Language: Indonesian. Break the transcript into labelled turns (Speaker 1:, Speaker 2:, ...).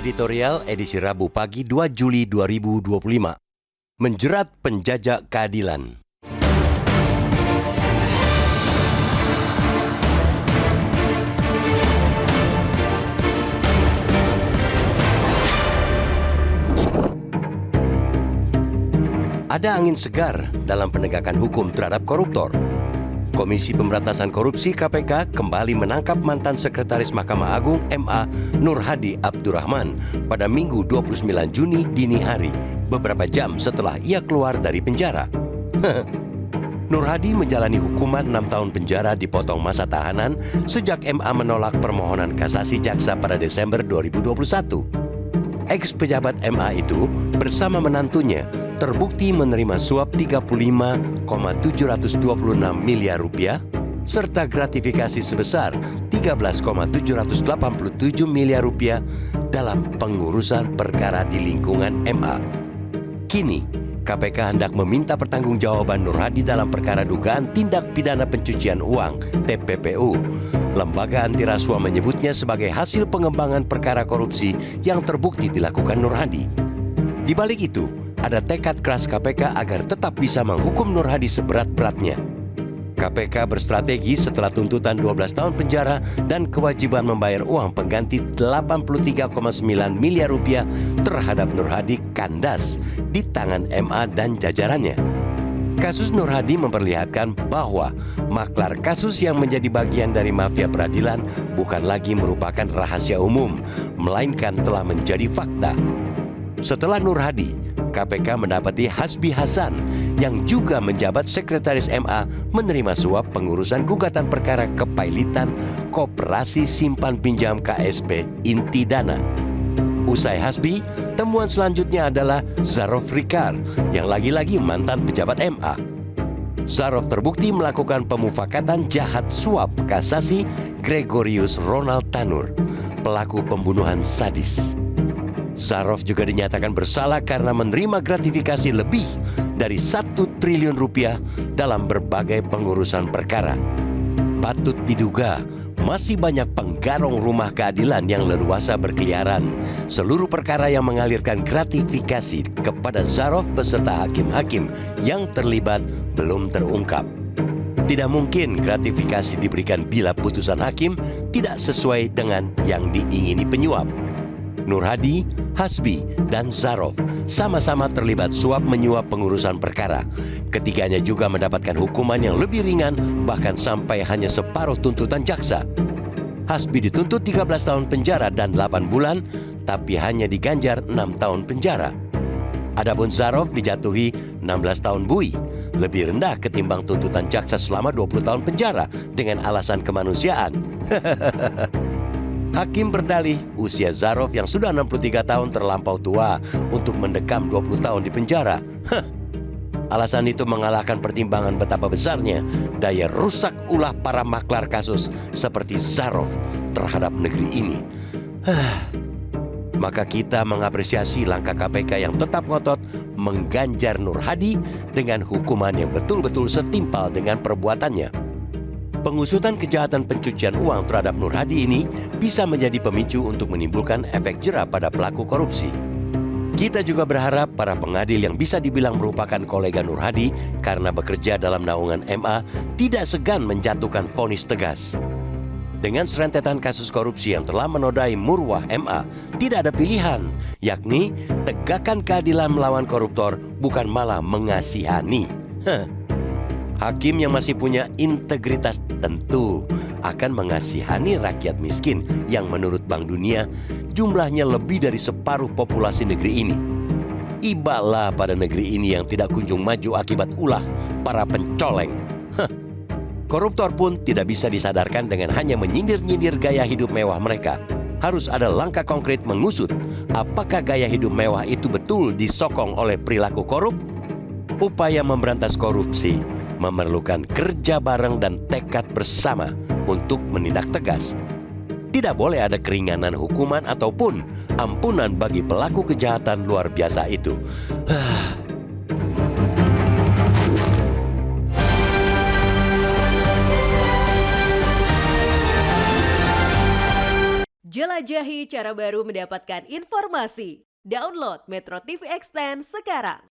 Speaker 1: Editorial edisi Rabu pagi 2 Juli 2025. Menjerat penjajak keadilan. Ada angin segar dalam penegakan hukum terhadap koruptor. Komisi Pemberantasan Korupsi KPK kembali menangkap mantan Sekretaris Mahkamah Agung MA Nur Hadi Abdurrahman pada Minggu 29 Juni dini hari, beberapa jam setelah ia keluar dari penjara. Nur Hadi menjalani hukuman 6 tahun penjara dipotong masa tahanan sejak MA menolak permohonan kasasi jaksa pada Desember 2021. Ex-pejabat MA itu bersama menantunya terbukti menerima suap 35,726 miliar rupiah serta gratifikasi sebesar 13,787 miliar rupiah dalam pengurusan perkara di lingkungan MA. Kini, KPK hendak meminta pertanggungjawaban Nur Hadi dalam perkara dugaan tindak pidana pencucian uang (TPPU). Lembaga anti rasuah menyebutnya sebagai hasil pengembangan perkara korupsi yang terbukti dilakukan Nur Hadi. Di balik itu, ada tekad keras KPK agar tetap bisa menghukum Nur Hadi seberat-beratnya. KPK berstrategi setelah tuntutan 12 tahun penjara dan kewajiban membayar uang pengganti 83,9 miliar rupiah terhadap Nur Hadi kandas di tangan MA dan jajarannya. Kasus Nur Hadi memperlihatkan bahwa maklar kasus yang menjadi bagian dari mafia peradilan bukan lagi merupakan rahasia umum, melainkan telah menjadi fakta. Setelah Nur Hadi, KPK mendapati Hasbi Hasan yang juga menjabat Sekretaris MA menerima suap pengurusan gugatan perkara kepailitan Koperasi Simpan Pinjam KSP Inti Dana. Usai Hasbi, temuan selanjutnya adalah Zarof Rikar yang lagi-lagi mantan pejabat MA. Zarof terbukti melakukan pemufakatan jahat suap kasasi Gregorius Ronald Tanur, pelaku pembunuhan sadis. Zarof juga dinyatakan bersalah karena menerima gratifikasi lebih dari 1 triliun rupiah dalam berbagai pengurusan perkara. Patut diduga masih banyak penggarong rumah keadilan yang leluasa berkeliaran. Seluruh perkara yang mengalirkan gratifikasi kepada Zarof beserta hakim-hakim yang terlibat belum terungkap. Tidak mungkin gratifikasi diberikan bila putusan hakim tidak sesuai dengan yang diingini penyuap. Nur Hadi, Hasbi, dan Zarof sama-sama terlibat suap menyuap pengurusan perkara. Ketiganya juga mendapatkan hukuman yang lebih ringan, bahkan sampai hanya separuh tuntutan jaksa. Hasbi dituntut 13 tahun penjara dan 8 bulan, tapi hanya diganjar 6 tahun penjara. Adapun Zarof dijatuhi 16 tahun bui, lebih rendah ketimbang tuntutan jaksa selama 20 tahun penjara dengan alasan kemanusiaan. Hakim berdalih usia Zarof yang sudah 63 tahun terlampau tua untuk mendekam 20 tahun di penjara. Alasan itu mengalahkan pertimbangan betapa besarnya daya rusak ulah para maklar kasus seperti Zarof terhadap negeri ini. Maka kita mengapresiasi langkah KPK yang tetap ngotot mengganjar Nur Hadi dengan hukuman yang betul-betul setimpal dengan perbuatannya. Pengusutan kejahatan pencucian uang terhadap Nur Hadi ini bisa menjadi pemicu untuk menimbulkan efek jera pada pelaku korupsi. Kita juga berharap para pengadil yang bisa dibilang merupakan kolega Nur Hadi karena bekerja dalam naungan MA tidak segan menjatuhkan vonis tegas. Dengan serentetan kasus korupsi yang telah menodai marwah MA, tidak ada pilihan, yakni tegakkan keadilan melawan koruptor, bukan malah mengasihani. Hakim yang masih punya integritas tentu akan mengasihani rakyat miskin yang menurut Bank Dunia jumlahnya lebih dari separuh populasi negeri ini. Ibalah pada negeri ini yang tidak kunjung maju akibat ulah para pencoleng. Koruptor pun tidak bisa disadarkan dengan hanya menyindir-nyindir gaya hidup mewah mereka. Harus ada langkah konkret mengusut apakah gaya hidup mewah itu betul disokong oleh perilaku korup. Upaya memberantas korupsi memerlukan kerja bareng dan tekad bersama untuk menindak tegas. Tidak boleh ada keringanan hukuman ataupun ampunan bagi pelaku kejahatan luar biasa itu.
Speaker 2: Jelajahi cara baru mendapatkan informasi. Download Metro TV Extend sekarang.